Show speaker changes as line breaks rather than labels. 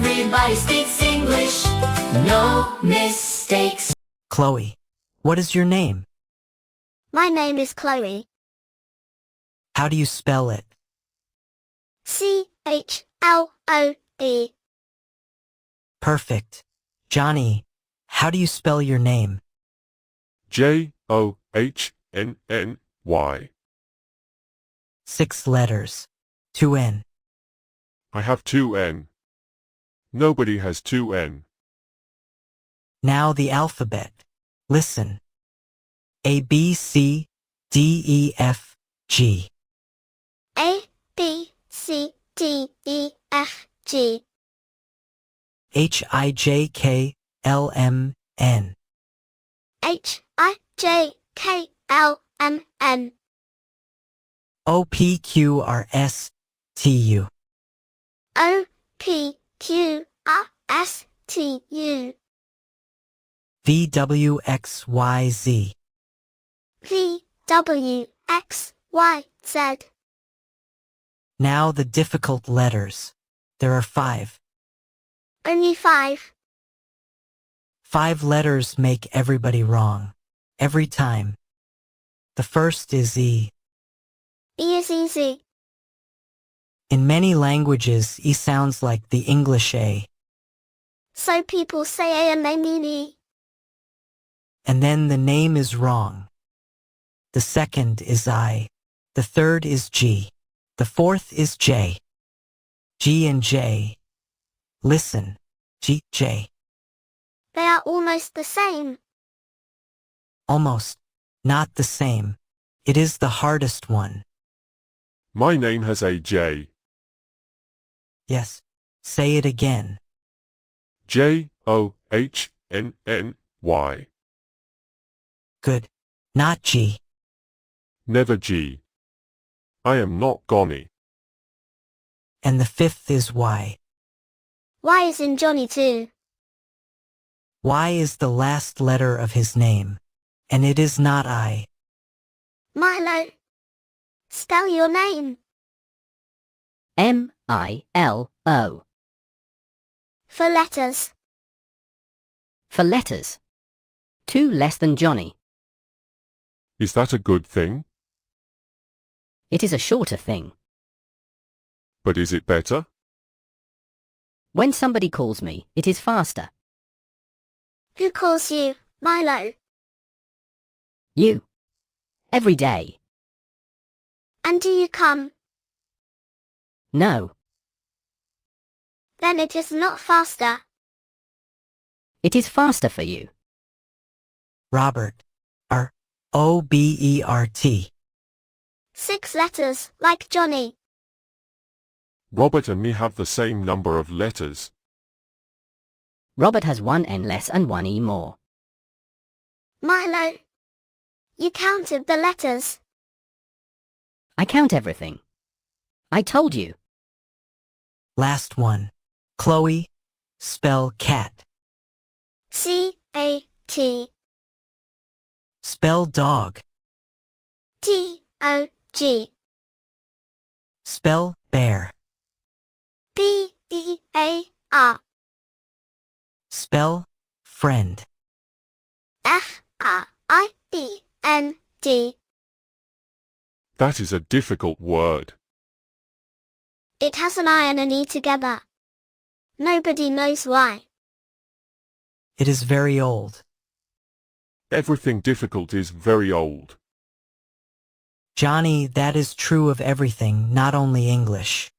Everybody speaks English, no mistakes.
Chloe, what is your name?
My name is Chloe.
How do you spell it?
C-H-L-O-E.
Perfect. Johnny, how do you spell your name?
Johnnny.
6 letters. 2 N.
I have 2 N. Nobody has 2 N.
Now the alphabet. Listen. A, B, C, D, E, F, G.
A, B, C, D, E, F, G.
H, I, J, K, L, M, N.
H, I, J, K, L, M, N.
O, P, Q, R, S, T, U.
O, P, Q, R, S, T, U.
V, W, X, Y, Z.
V, W, X, Y, Z.
Now the difficult letters. There are 5.
Only 5.
5 letters make everybody wrong. Every time. The first is E.
E is easy.
In many languages, E sounds like the English A.
So people say A and they mean E.
And then the name is wrong. The second is I. The third is G. The fourth is J. G and J. Listen. G, J.
They are almost the same.
Almost. Not the same. It is the hardest one.
My name has a J.
Yes. Say it again.
Johnnny.
Good. Not G.
Never G. I am not Gonny.
And the fifth is Y.
Y is in Johnny too.
Y is the last letter of his name. And it is not I.
Milo. Spell your name.
M-I-L-O.
For letters.
For letters. 2 less than Johnny.
Is that a good thing?
It is a shorter thing.
But is it better?
When somebody calls me, it is faster.
Who calls you, Milo?
You. Every day.
And do you come?
No.
Then it is not faster.
It is faster for you.
Robert. R-O-B-E-R-T.
6 letters, like Johnny.
Robert and me have the same number of letters.
Robert has 1 N less and 1 E more.
Milo. You counted the letters.
I count everything. I told you.
Last one. Chloe. Spell cat.
C-A-T.
Spell dog.
T-O-G.
Spell bear.
B-E-A-R.
Spell friend.
F-R-I-E-N-D.
That is a difficult word.
It has an I and an E together. Nobody knows why.
It is very old.
Everything difficult is very old.
Johnny, that is true of everything, not only English.